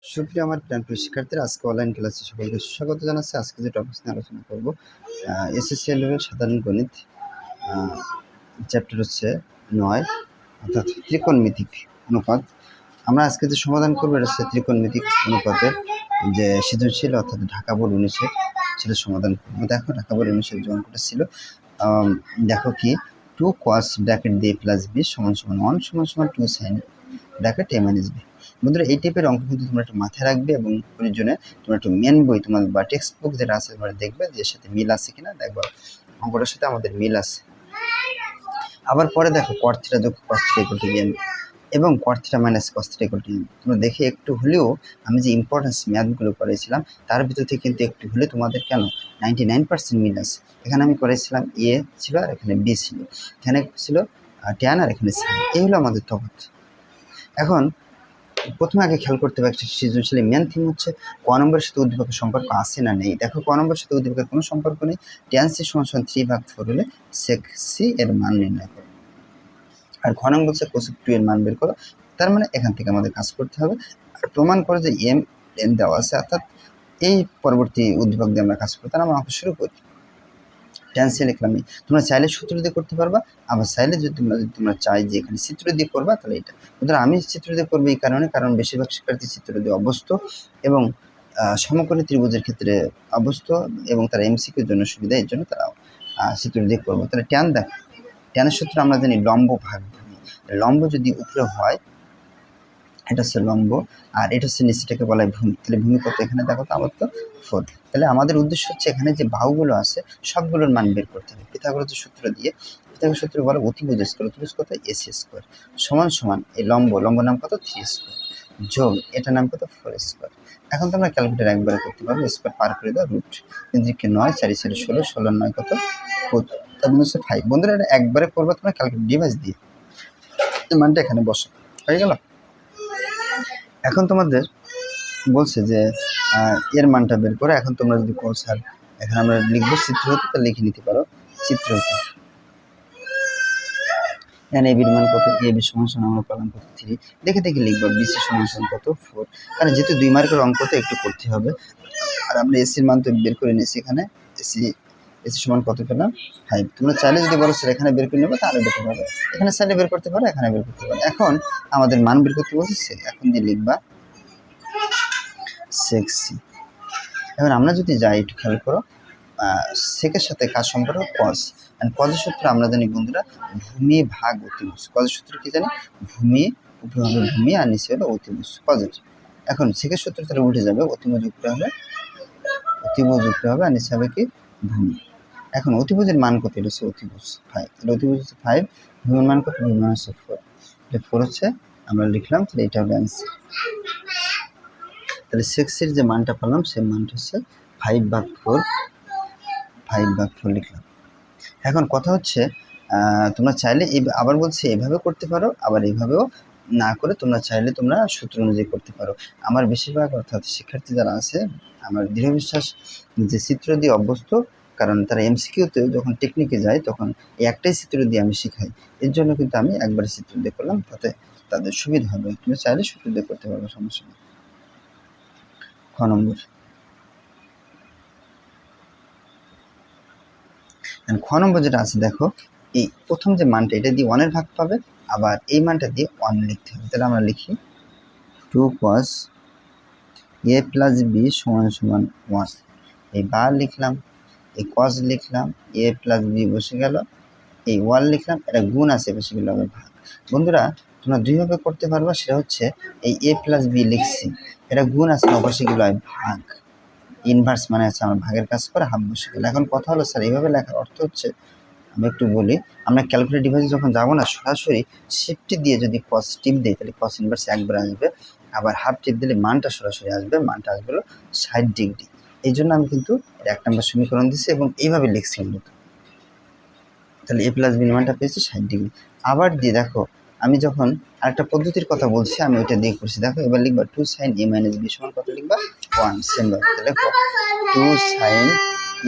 সুপ্রিয় আমার প্রিয় শিক্ষার্থীরা, আজকে অনলাইন ক্লাসে সকলকে স্বাগত জানাচ্ছি। আজকে যে টপিক নিয়ে আলোচনা করব, এসএসসি লেভেল সাধারণ গণিত, চ্যাপ্টার হচ্ছে 9, অর্থাৎ ত্রিকোণমিতিক অনুপাত। আমরা আজকে যে সমাধান করবো এটা হচ্ছে ত্রিকোণমিতিক অনুপাতের যে সৃজনশীল, অর্থাৎ ঢাকা বোর্ড 19-এর সেটা সমাধান করবো। দেখো, ঢাকা বোর্ড 19-এর যে অঙ্কটা ছিল, দেখো কি 2 cos ব্র্যাকেট দিয়ে প্লাস বি সমান সমান 1 সমান সমান 2 sin bracket a minus B. বন্ধুরা, এই টাইপের অঙ্ক কিন্তু তোমরা একটু মাথায় রাখবে এবং প্রয়োজনে তোমরা একটু মেন বই তোমাদের বা টেক্সট বুক যেটা আছে তোমরা দেখবে যে সাথে মিল আছে কিনা। দেখবা অঙ্কটার সাথে আমাদের মিল আছে। আবার পরে দেখো cot থিটা যোগ cos theta equal to n এবং cot theta minus cos theta equal to n। তোমরা দেখে একটু হলেও আমি যে ইম্পর্টেন্স ম্যাথগুলো করেছিলাম তার ভিতর থেকে কিন্তু একটু হলে তোমাদের কেন 99% মিল আছে। এখানে আমি করেছিলাম এ ছিল আর এখানে বি ছিল, এখানে ছিল tan আর এখানে sin। এই হলো আমাদের তফাৎ। এখন প্রথমে আগে খেয়াল করতে হবে একটা সৃজনশীলের মেন থিম হচ্ছে ক নম্বরের সাথে উদ্দীপকের সম্পর্ক আছে না নেই। দেখো, ক নম্বরের সাথে উদ্দীপকের কোনো সম্পর্ক নেই। tan c সমান 3/4 হলে sec c এর মান নির্ণয় করো। আর ঘ নম্বর বলছে cosec 2 এর মান বের করো। তার মানে এখান থেকে আমাদের কাজ করতে হবে আর প্রমাণ করে যে m n দেওয়া আছে, অর্থাৎ এই পরবর্তী উদ্দীপক দিয়ে আমরা কাজ করতে আমরা অঙ্ক শুরু করি। tan c লিখলাম। তোমরা চাইলে সূত্র দিয়ে করতে পারবা, আবার চাইলে যদি তোমরা চাই যে এখানে চিত্র দিয়ে করবা তাহলে এটা। বন্ধুরা, আমি চিত্র দিয়ে করবো এই কারণে, কারণ বেশিরভাগ শিক্ষার্থী চিত্র দিয়ে অভ্যস্ত এবং সমকোণী ত্রিভুজের ক্ষেত্রে অভ্যস্ত এবং তারা এমসিকিউর জন্য সুবিধা, এর জন্য তারা চিত্র দিয়ে করবো। তাহলে ট্যান দেখো, ট্যানের সূত্র আমরা জানি লম্ব ভাগ ভূমি। লম্ব যদি উপরে হয় এটা হচ্ছে লম্ব আর এটা হচ্ছে নিচেটাকে বলা হয় ভূমি। তাহলে ভূমি কত এখানে দেখো তো, আবার তো 4। তাহলে আমাদের উদ্দেশ্য হচ্ছে এখানে যে বাহুগুলো আছে সবগুলোর মান বের করতে হবে পিথাগোরাসের সূত্র দিয়ে। পিথাগোরাসের সূত্র বলে অতিভুজ স্কয়ার, অতিভুজ কত ac স্কয়ার সমান সমান এই লম্ব নাম কত 3 স্কয়ার যোগ এটা নাম কত 4 স্কয়ার। এখন তোমরা ক্যালকুলেটর একবারে করতে পারবে, স্কয়ার পার করে দাও রুট 9 4 4 16 16 9 কত 5। বন্ধুরা, এটা একবারে করবে তোমরা ক্যালকুলেটর ডিভাইস দিয়ে, এই মানটা এখানে বসো, হয়ে গেল। এখন তোমাদের বলছে যে এর মানটা বের করে। এখন তোমরা যদি কোন স্যার এখানে আমরা লিখবো চিত্র হতে, তা লিখে নিতে পারো চিত্র হতে। এখানে এ বির মান কত, এ বি সমান সমান আমরা পেলাম কত 3, দেখে দেখে লিখবো বি সি সমান সমান কত 4, কারণ যেহেতু 2 মার্কের অঙ্ক তো একটু করতে হবে। আর আমরা এসির মান তো বের করে নিয়েছি, এখানে এসি সমান কত পেলাম 5। তোমরা চাইলে যদি বলো স্যার এখানে বের করে নেবো তাহলে বের হবে, এখানে চাইলে বের করতে পারো, এখানে বের করতে পারো। এখন আমাদের মান বের করতে বলছে, এখন দিয়ে লিখবা sec c। এখন আমরা যদি যাই একটু খেয়াল করো, সেকের সাথে কাজ সম্পর্ক কস, অ্যান্ড কজের সূত্র আমরা জানি বন্ধুরা ভূমি ভাগ অতিভুজ। কজের সূত্র কি জানি, ভূমি উপরে হবে ভূমি আর নিচে হলো অতিভুজ কজের। এখন সেকের সূত্র তাহলে উঠে যাবে, অতিভুজ উপরে হবে আর নিচে হবে কি ভূমি। এখন অতিভুজের মান কত, এটা হচ্ছে অতিভুজ 5, তাহলে অতিভুজ হচ্ছে 5, ভূমির মান কত, ভূমির মান হচ্ছে 4, এটা 4 হচ্ছে আমরা লিখলাম, তাহলে এটা হবে অ্যান্সার। তাহলে সেক্সের যে মানটা পেলাম সেই মানটা হচ্ছে 5/4 লিখলাম। এখন কথা হচ্ছে তোমরা চাইলে আবার বলছি এভাবে করতে পারো, আবার এইভাবেও না করে তোমরা চাইলে তোমরা সূত্র অনুযায়ী করতে পারো। আমার বেশিরভাগ অর্থাৎ শিক্ষার্থী যারা আছে আমার দৃঢ় বিশ্বাস যে চিত্র দিয়ে অভ্যস্ত, কারণ তারা এমসিকিউতে যখন টেকনিকে যায় তখন এই একটাই চিত্র দিয়ে আমি শেখাই, এর জন্য কিন্তু আমি একবারে চিত্র দিয়ে করলাম, তাতে তাদের সুবিধা হবে। তুমি চাইলে সূত্র দিয়ে করতে পারবে, সমস্যা নেই। খ নম্বর, খ নম্বর যেটা আছে দেখো, এই প্রথম যে মানটা এটা দিয়ে 1 এর ভাগ পাবে, আবার এই মানটা দিয়ে 1 লিখতে হবে। তাহলে আমরা লিখি 2 cos a প্লাস বি সমান সমান 1। এই বার লিখলাম, এই cos লিখলাম, a প্লাস বি বসে গেল, এই 1 লিখলাম, এটা গুণ আছে বসে গেল হবে ভাগ। বন্ধুরা, তোমরা দুইভাবে করতে পারবা, সেটা হচ্ছে এই a প্লাস বি লিখছি, এটা গুণ আছে বসে গেল হয় ভাগ, ইনভার্স মানে আছে আমার ভাগের কাজ করে হাফ বসে গেল। এখন কথা হলো স্যার এইভাবে লেখার অর্থ হচ্ছে, আমি একটু বলি, আমরা ক্যালকুলেটর ডিভাইসে যখন যাবো না, সরাসরি শিফট দিয়ে যদি কস টিপ দিই তাহলে কস ইনভার্স একবার আসবে, আবার হাফ টিপ দিলে মানটা সরাসরি আসবে, মানটা আসবে হলো 60 ডিগ্রি। এই জন্য আমি কিন্তু 1 নম্বর সমীকরণ দিচ্ছি এবং এইভাবে লিখছি মূলত। তাহলে এ প্লাস বি মানটা পেয়েছি 60 ডিগ্রি। আবার দিয়ে দেখো, আমি যখন আরেকটা পদ্ধতির কথা বলছি আমি ওইটা দিয়ে করছি। দেখো এবার লিখবা 2 sin a মাইনাস বি সমান কত লিখবা 1, সেম ভাবে দেখো 2 sin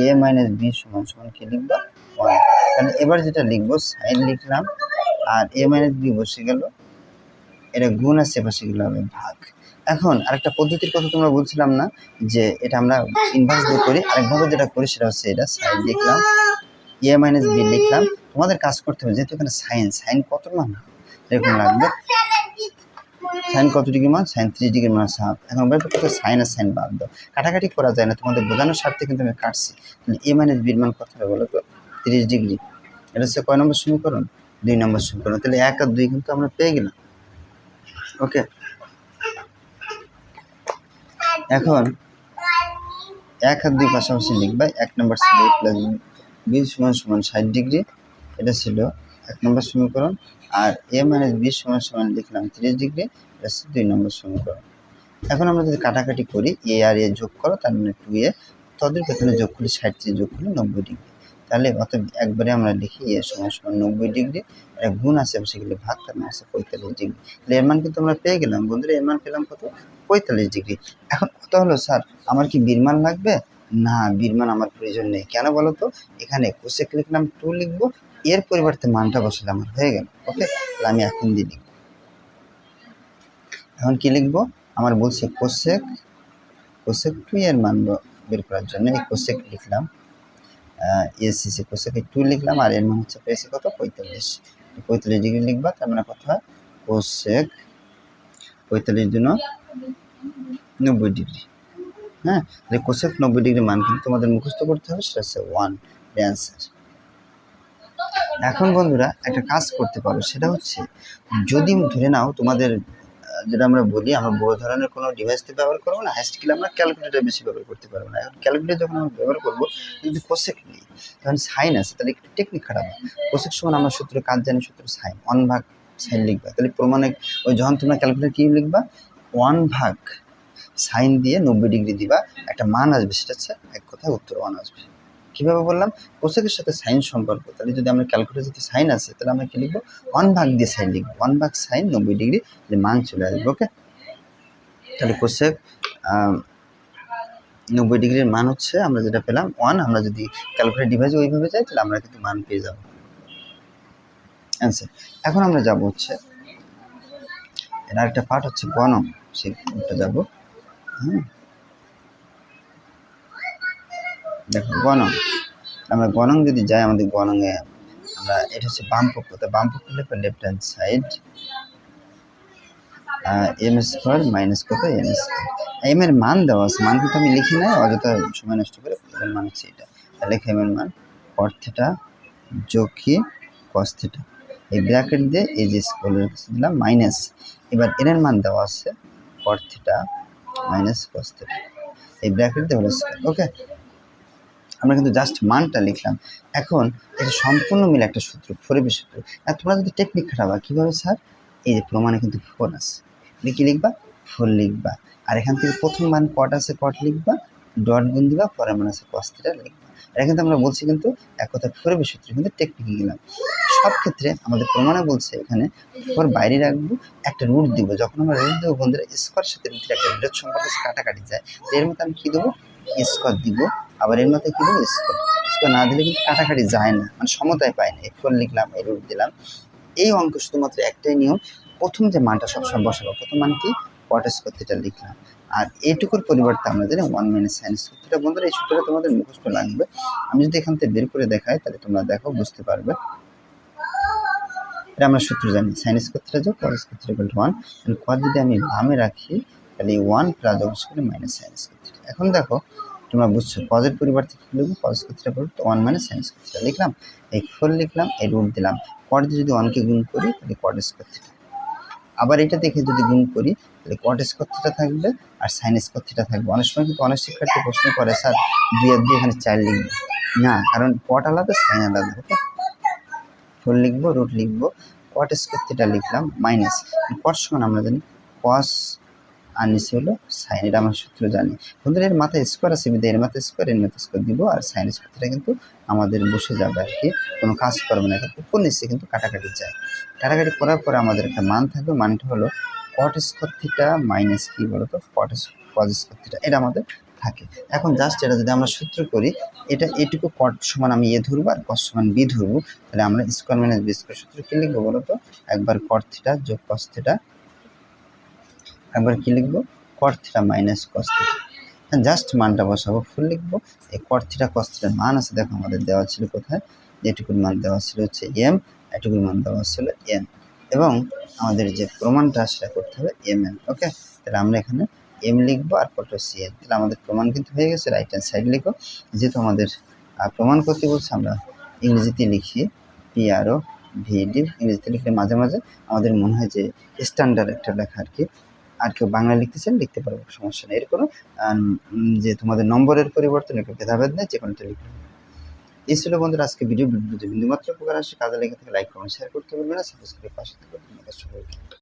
a মাইনাস বি সমান সমান কি লিখবা 1। তাহলে এবার যেটা লিখবো সাইন লিখলাম আর a মাইনাস বি বসে গেল, এটা গুণ আছে পাশে গেলে হবে ভাগ। এখন আরেকটা পদ্ধতির কথা তোমরা বলছিলাম না যে এটা আমরা ইনভার্স দিয়ে করি, আরেকভাবে যেটা করি সেটা হচ্ছে এটা সাইড লিখলাম, এ মাইনাস বি লিখলাম। তোমাদের কাজ করতে হবে, যেহেতু এখানে সাইন কত মান এরকম লাগবে, সাইন কত ডিগ্রি মান, সাইন 30 ডিগ্রি মান হাফ। এখন বের করতে সাইন আর সাইন বাদ দাও, কাটাকাটি করা যায় না, তোমাদের বোঝানোর স্বার্থে কিন্তু আমি কাটছি। এ মাইনাস বির মান কত হবে বলো তো, 30 ডিগ্রি। এটা হচ্ছে কয় নম্বর সমীকরণ, 2 নম্বর সমীকরণ। তাহলে 1 আর 2 কিন্তু আমরা পেয়ে গেলাম। ওকে, এখন 1 আর 2 পাশাপাশি লিখবা। 1 নম্বর ছিল a প্লাস বি সমান সমান 60 ডিগ্রি, এটা ছিল 1 নম্বর সমীকরণ। আর a মাইনাস বি সমান সমান লিখলাম 30 ডিগ্রি, এটা হচ্ছে 2 নম্বর সমীকরণ। এখন আমরা যদি কাটাকাটি করি, এ আর এ যোগ করো তার মানে 2a, তাদের পেছনে যোগ করলে 60 থেকে যোগ করলে 90 ডিগ্রি। তাহলে অতএব একবারে আমরা লিখি এ সমান সমান 90 ডিগ্রি, এটা গুণ আছে সেগুলো ভাগ, তার মানে আছে 45 ডিগ্রি। তাহলে এর মান কিন্তু আমরা পেয়ে গেলাম বন্ধুরা, এর মান পেলাম কত, 45 ডিগ্রি। এখন কত হলো স্যার, আমার কি বীর মান লাগবে? না, বীর মান আমার প্রয়োজন নেই। কেন বলো তো, এখানে কোসেক লিখলাম 2 লিখবো, এর পরিবর্তে মানটা বসালে আমার হয়ে গেল। ওকে, তাহলে আমি এখন দিয়ে লিখব। এখন কি লিখবো, আমার বলছে কোসেক 2 এর মান বের করার জন্য এই কোসেক লিখলাম, এসিসি কোসেক 2 লিখলাম, আর এর মান হচ্ছে পেয়েছি কত, 45 ডিগ্রি লিখবা। তার মানে কত হয়, কোসেক 45 জন্য 90 ডিগ্রি। হ্যাঁ, তাহলে কোসেক 90 ডিগ্রি মান কিন্তু তোমাদের মুখস্থ করতে হবে, সেটা হচ্ছে 1 অ্যান্সার। এখন বন্ধুরা একটা কাজ করতে পারো, সেটা হচ্ছে যদি ধরে নাও তোমাদের যেটা আমরা বলি, আমরা বড় ধরনের কোনো ডিভাইস ব্যবহার করবো না, হাই স্কেলে আমরা ক্যালকুলেটার বেশি ব্যবহার করতে পারবো না। এখন ক্যালকুলেটার যখন আমরা ব্যবহার করবো, যদি কোসেক নিই, তখন সাইন আছে, তাহলে একটু টেকনিক খারাপ হয়। কোসেক সমান আমরা সূত্র কাজ জানি, সূত্র সাইন, 1 ভাগ সাইন লিখবা। তাহলে প্রমাণে ওই যখন তোমরা ক্যালকুলেটার কি লিখবা, 1 ভাগ সাইন দিয়ে 90 ডিগ্রি দিবা, একটা মান আসবে, সেটা হচ্ছে এক কথায় উত্তর 1 আসবে। কীভাবে বললাম, কোসেকের সাথে সাইন সম্পর্ক। তাহলে যদি আমরা ক্যালকুলেটার যদি সাইন আছে, তাহলে আমরা কি লিখবো, 1 ভাগ দিয়ে সাইন লিখবো, 1 ভাগ সাইন 90 ডিগ্রি, যে মান চলে আসবে। ওকে, তাহলে কোসেক 90 ডিগ্রির মান হচ্ছে আমরা যেটা পেলাম 1। আমরা যদি ক্যালকুলেটর ডিভাইসে ওইভাবে যাই, তাহলে আমরা কিন্তু মান পেয়ে যাব, অ্যান্সার। এখন আমরা যাব হচ্ছে এর আরেকটা পার্ট হচ্ছে গণং, সেটা যাব। দেখো গণং, আমরা গণং যদি যাই, আমাদের গণংয়ে আমরা এটা হচ্ছে বাম পক্ষ, তো বাম পক্ষ লিখবো left hand side M square minus কত, এন স্কোয়ার। এম এর মান দেওয়া আছে, মান কিন্তু আমি লিখি না অযথা সময় নষ্ট করে। এর মান হচ্ছে এটা, তাহলে এম এর মান কট থিটা যোগ কি কস থিটা, এই ব্র্যাকেট দিয়ে এই যে স্কোয়ার দিলাম মাইনাস। এবার এর মান দেওয়া আছে কট থিটা মাইনাস কস থিটা, এই ব্র্যাকেট দিয়ে হলো স্কোয়ার। ওকে, আমরা কিন্তু জাস্ট মানটা লিখলাম। এখন এটা সম্পূর্ণ মিলে একটা সূত্র, ফোরের সূত্র। আর তোমরা যদি টেকনিক খাটাবা কীভাবে স্যার, এই যে প্রমাণে কিন্তু 4 আছে, কি লিখবা, 4 লিখবা। আর এখান থেকে প্রথম মান কট আছে, কট লিখবা, ডট গুণ দিবা, পরের মান আছে কস থিটা লিখবা। এটা কিন্তু আমরা বলছি কিন্তু এক কথায় ফোরের সূত্র, কিন্তু টেকনিকে গেলাম। সব ক্ষেত্রে আমাদের প্রমাণে বলছে এখানে 4 বাইরে রাখবো, একটা রুট দিব। যখন আমরা রুট দেবো বন্ধুরা, স্কোয়ার সাথে রুটের একটা বিরোধ সম্পর্ক কাটাকাটি যায়, এর মধ্যে আমি কী দেবো, স্কোয়ার দিব। আবার এর মধ্যে কী দেবো, স্কোয়ার না দিলে কিন্তু কাটাকাটি যায় না, মানে সমতায় পায় না। 4 লিখলাম, এই রুট দিলাম। এই অঙ্ক শুধুমাত্র একটাই নিয়ম, প্রথম যে মানটা সবসময় বসাবো, প্রথম মান কি, কট স্কোয়ার থিটা লিখলাম। আর এইটুকুর পরিবর্তে আমরা জানি 1 মাইনাস সাইন স্কোয়ার থিটা। বন্ধুরা এই সূত্রটা তোমাদের মুখস্থ লাগবে। আমি যদি এখান থেকে বের করে দেখাই, তাহলে তোমরা দেখো বুঝতে পারবে। এটা আমরা সূত্র জানি, সাইন স্কোয়ার থিটা যোগ cos square theta equal to 1। কট যদি আমি বামে রাখি, তাহলে 1 প্লাস অবশ্যই মাইনাস সাইন স্কোয়ার থিটা। এখন দেখো তোমরা বুঝছো, কজের পরিবর্তে কি লিখবো, কস স্কোয়ার থিটা পরিবর্তে 1 মাইনাস সাইন স্কোয়ার থিটা লিখলাম, এই 4 লিখলাম, এই রুট দিলাম। কট দিয়ে যদি 1কে গুণ করি, তাহলে কট স্কোয়ার থিটা। আবার এটা দেখে যদি গুণ করি, তাহলে কট স্কোয়ার থিটা থাকবে আর সাইন স্কোয়ার থিটা থাকবে। অনেক সময় কিন্তু অনেক শিক্ষার্থী প্রশ্ন করে, স্যার 2 আর 2 এখানে 4 লিখবো না, কারণ কট আলাদা, সাইন আলাদা। ওকে, 4 লিখবো, রুট লিখবো, কট স্কোয়ার থিটা লিখলাম মাইনাস কট সমান আমরা জানি কস, আর নিচে হলো সাইন, এটা আমরা সূত্র জানি। বন্ধুরা এর মাথায় স্কোয়ার আছে, এর মাথায় স্কোয়ার, এর মাথায় স্কোয়ার দিব, আর সাইন স্কোয়ার থিটা কিন্তু আমাদের বসে যাবে আর কি, কোনো কাজ করবে না। উপর নিচে কিন্তু কাটাকাটি যায়, কাটাকাটি করার পরে আমাদের একটা মান থাকবে, মানটা হলো কট স্কোয়ার থিটা মাইনাস কি বলতো, কস স্কোয়ার থিটা, এটা আমাদের থাকে। এখন জাস্ট এটা যদি আমরা সূত্র করি, এটা এটুকু কট সমান আমি এ ধরবো আর কস সমান বি ধরবো, তাহলে আমরা স্কোয়ার মাইনাস বি স্কোয়ার সূত্র কি লিখবো বলতো, একবার কট থিটা যোগ কস থিটা একবার কি লিখবো, কট theta minus cos theta, just মানটা বসাবো, ফুল লিখবো। এই কট থিটা কস থিটার মান আছে দেখো আমাদের দেওয়া ছিল কোথায়, যেটুকুর মান দেওয়া ছিল হচ্ছে এম, এটুকুর মান দেওয়া ছিল এন, এবং আমাদের যে প্রমাণটা সেটা করতে হবে এম এন। ওকে, তাহলে আমরা এখানে এম লিখবো আর কত সি এন, তাহলে আমাদের প্রমাণ কিন্তু হয়ে গেছে। রাইট হ্যান্ড সাইড লিখো, যেহেতু আমাদের প্রমাণ করতে বলছে আমরা ইংরেজিতে লিখি পিআরও ভিডি, ইংরেজিতে লিখলে মাঝে মাঝে আমাদের মনে হয় যে স্ট্যান্ডার্ড একটা লেখা আর কি, আর কেউ বাংলা লিখতে চান লিখতে পারবো, সমস্যা নেই। এর কোনো যে তোমাদের নম্বরের পরিবর্তন একটু ভেদাভেদ নেই, যে কোনোটা লিখতে হবে। এই ছিল বন্ধুরা আজকে ভিডিও। যদি বিন্দুমাত্র উপকার আসে, কাজে লেগে থেকে লাইক কমেন্ট শেয়ার করতে বলবে না, সাবস্ক্রাইব পাশে থেকে ধন্যবাদ সবাইকে।